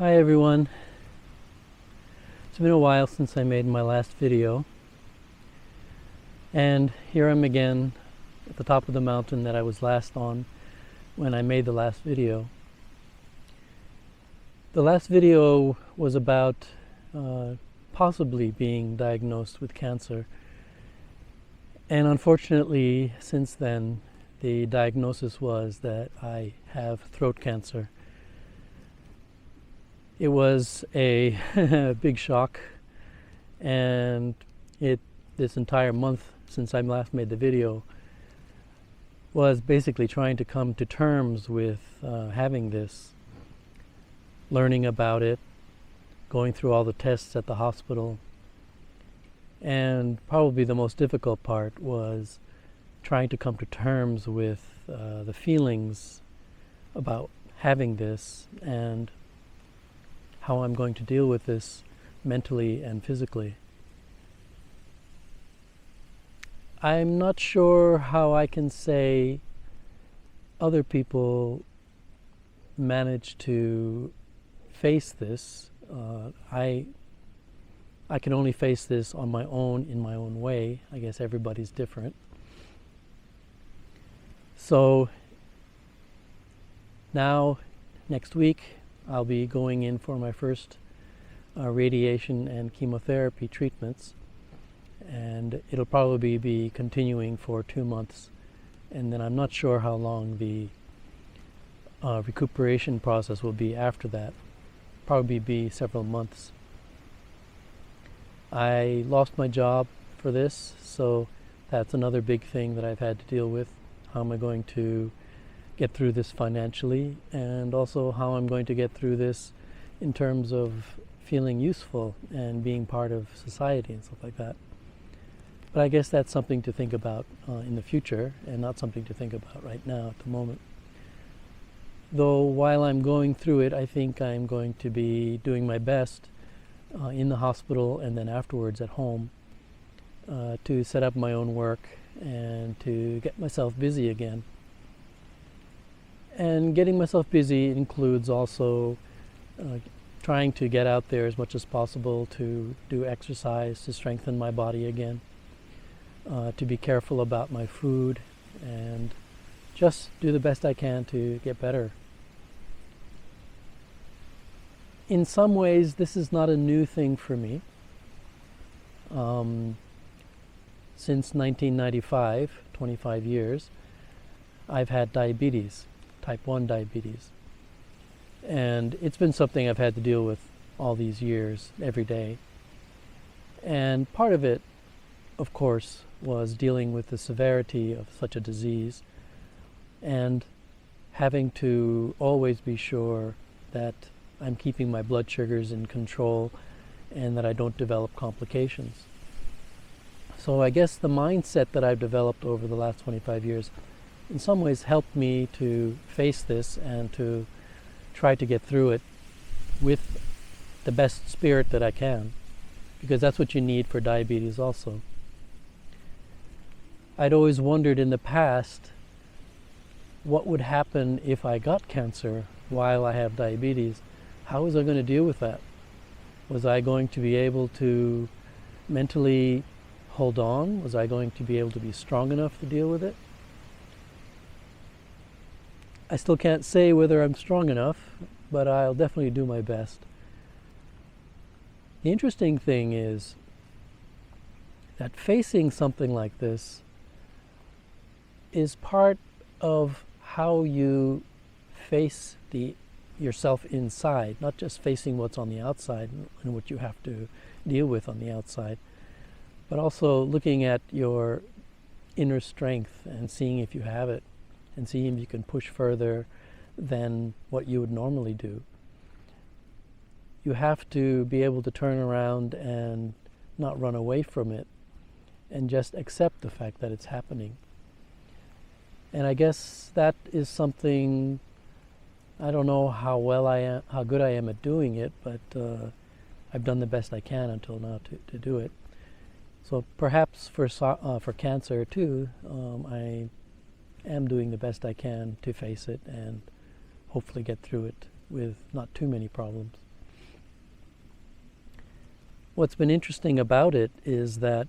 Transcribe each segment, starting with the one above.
Hi everyone. It's been a while since I made my last video, and here I'm again at the top of the mountain that I was last on when I made the last video. The last video was about possibly being diagnosed with cancer, and unfortunately since then the diagnosis was that I have throat cancer. It was a big shock, and this entire month since I last made the video was basically trying to come to terms with having this, learning about it, going through all the tests at the hospital, and probably the most difficult part was trying to come to terms with the feelings about having this and how I'm going to deal with this mentally and physically. I'm not sure how I can say other people manage to face this. I can only face this on my own, in my own way. I guess everybody's different. So now, next week, I'll be going in for my first radiation and chemotherapy treatments, and it'll probably be continuing for 2 months, and then I'm not sure how long the recuperation process will be after that. Probably be several months. I lost my job for this, so that's another big thing that I've had to deal with. How am I going to get through this financially, and also how I'm going to get through this in terms of feeling useful and being part of society and stuff like that. But I guess that's something to think about in the future, and not something to think about right now at the moment. Though while I'm going through it, I think I'm going to be doing my best in the hospital and then afterwards at home to set up my own work and to get myself busy again. And getting myself busy includes also trying to get out there as much as possible to do exercise, to strengthen my body again, to be careful about my food, and just do the best I can to get better. In some ways, this is not a new thing for me. Since 1995, 25 years, I've had diabetes. Type 1 diabetes, and it's been something I've had to deal with all these years, every day. And part of it, of course, was dealing with the severity of such a disease and having to always be sure that I'm keeping my blood sugars in control and that I don't develop complications. So I guess the mindset that I've developed over the last 25 years in some ways helped me to face this and to try to get through it with the best spirit that I can, because that's what you need for diabetes also. I'd always wondered in the past what would happen if I got cancer while I have diabetes. How was I going to deal with that? Was I going to be able to mentally hold on? Was I going to be able to be strong enough to deal with it? I still can't say whether I'm strong enough, but I'll definitely do my best. The interesting thing is that facing something like this is part of how you face yourself inside, not just facing what's on the outside and what you have to deal with on the outside, but also looking at your inner strength and seeing if you have it, and seeing if you can push further than what you would normally do. You have to be able to turn around and not run away from it, and just accept the fact that it's happening. And I guess that is something, I don't know how good I am at doing it, but I've done the best I can until now to do it. So perhaps for cancer too, I am doing the best I can to face it and hopefully get through it with not too many problems. what's been interesting about it is that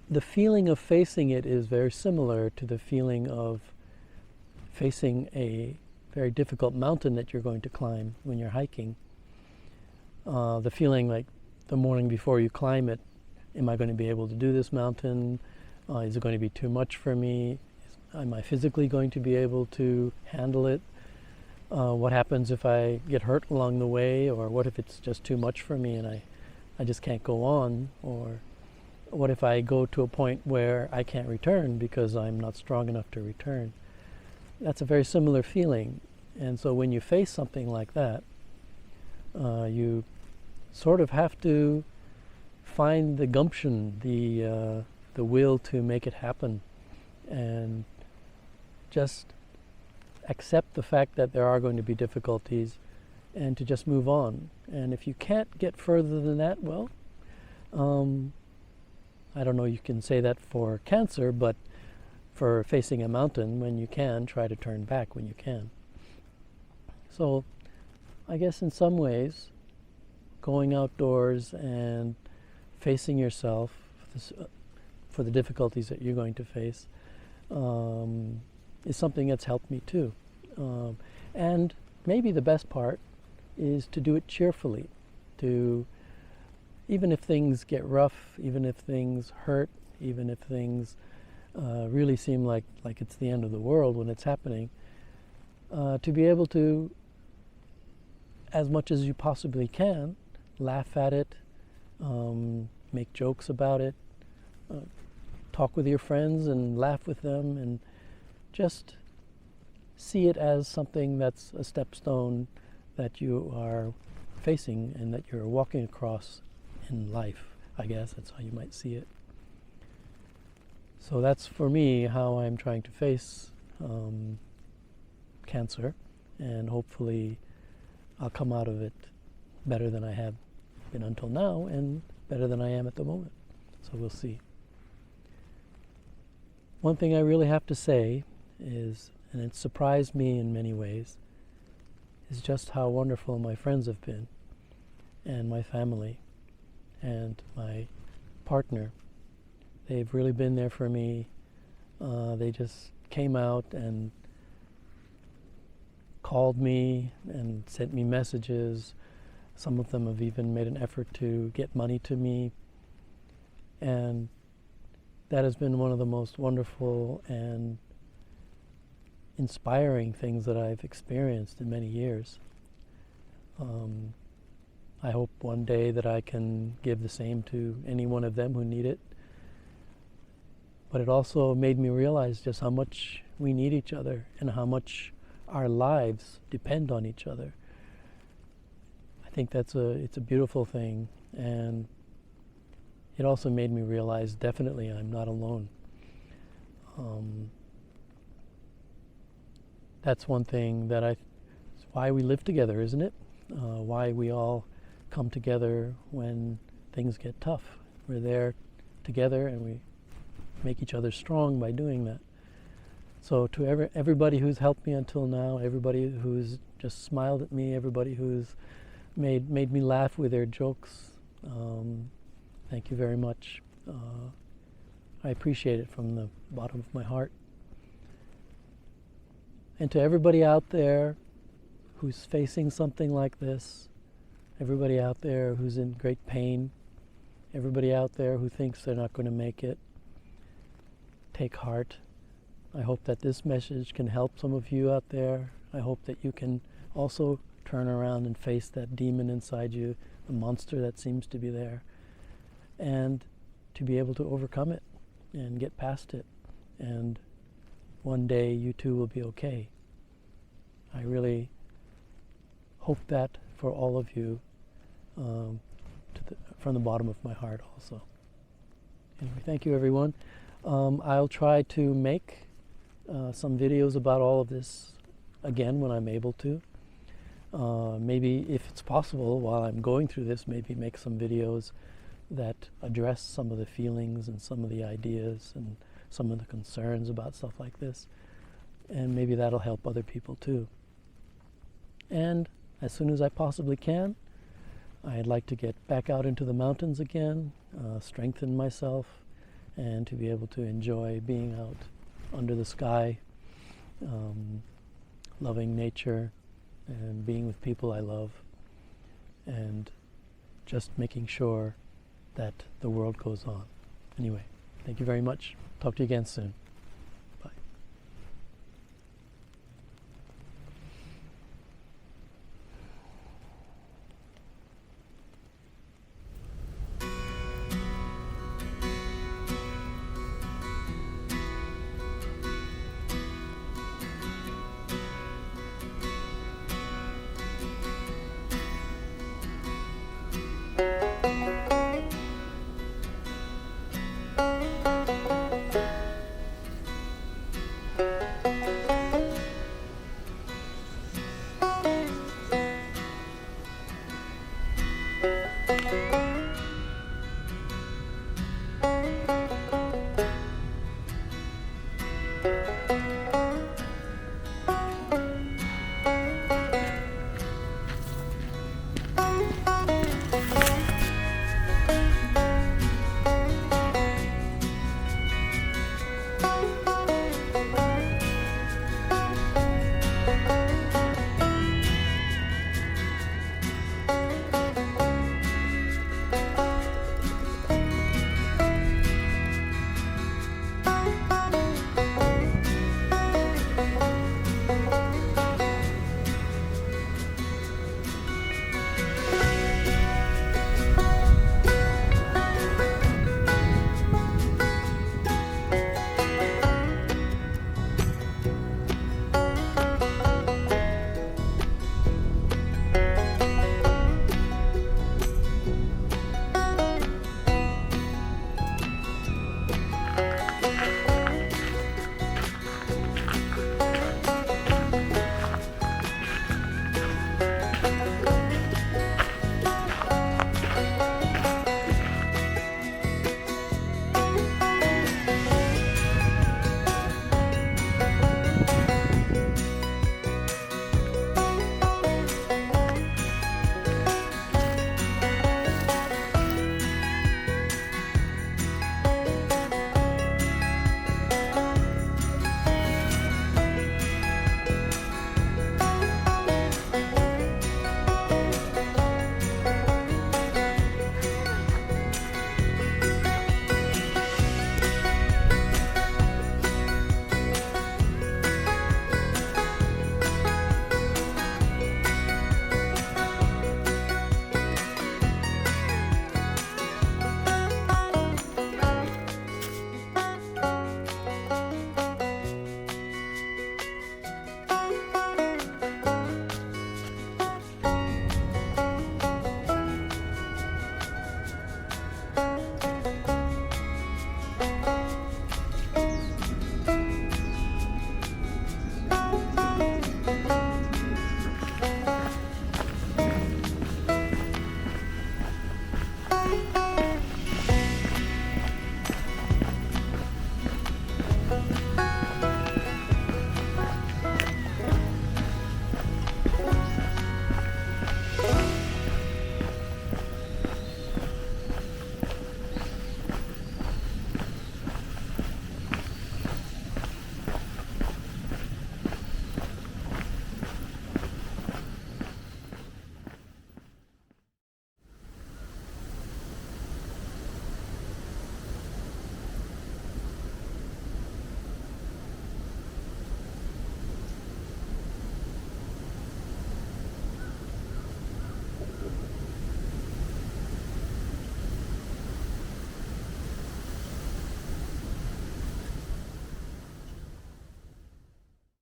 the feeling of facing it is very similar to the feeling of facing a very difficult mountain that you're going to climb when you're hiking. The feeling like the morning before you climb it, am I going to be able to do this mountain? Is it going to be too much for me? Am I physically going to be able to handle it? What happens if I get hurt along the way? Or what if it's just too much for me and I just can't go on? Or what if I go to a point where I can't return because I'm not strong enough to return? That's a very similar feeling. And so when you face something like that, you sort of have to find the gumption, the will to make it happen, and just accept the fact that there are going to be difficulties and to just move on. And if you can't get further than that, well, I don't know, you can say that for cancer, but for facing a mountain, when you can, try to turn back when you can. So I guess in some ways, going outdoors and facing yourself for the difficulties that you're going to face is something that's helped me too. And maybe the best part is to do it cheerfully, to even if things get rough, even if things hurt, even if things really seem like it's the end of the world when it's happening, to be able to, as much as you possibly can, laugh at it, make jokes about it, talk with your friends and laugh with them, and just see it as something that's a stepstone that you are facing and that you're walking across in life. I guess that's how you might see it. So that's for me how I'm trying to face cancer, and hopefully I'll come out of it better than I have been until now, and better than I am at the moment. So we'll see. One thing I really have to say is, and it surprised me in many ways, is just how wonderful my friends have been, and my family, and my partner. They've really been there for me. They just came out and called me and sent me messages. Some of them have even made an effort to get money to me. And that has been one of the most wonderful and inspiring things that I've experienced in many years. I hope one day that I can give the same to any one of them who need it. But it also made me realize just how much we need each other and how much our lives depend on each other. I think it's a beautiful thing, and it also made me realize definitely I'm not alone. That's one thing that it's why we live together, isn't it? Why we all come together when things get tough. We're there together and we make each other strong by doing that. So to everybody who's helped me until now, everybody who's just smiled at me, everybody who's made me laugh with their jokes, thank you very much. I appreciate it from the bottom of my heart. And to everybody out there who's facing something like this, everybody out there who's in great pain, everybody out there who thinks they're not going to make it, take heart. I hope that this message can help some of you out there. I hope that you can also turn around and face that demon inside you, the monster that seems to be there, and to be able to overcome it and get past it. And one day you too will be okay. I really hope that for all of you, from the bottom of my heart also. Anyway, thank you everyone. I'll try to make some videos about all of this again when I'm able to. Maybe if it's possible while I'm going through this, maybe make some videos that address some of the feelings and some of the ideas and some of the concerns about stuff like this. And maybe that'll help other people too. And as soon as I possibly can, I'd like to get back out into the mountains again, strengthen myself, and to be able to enjoy being out under the sky, loving nature, and being with people I love, and just making sure that the world goes on. Anyway, thank you very much. Talk to you again soon.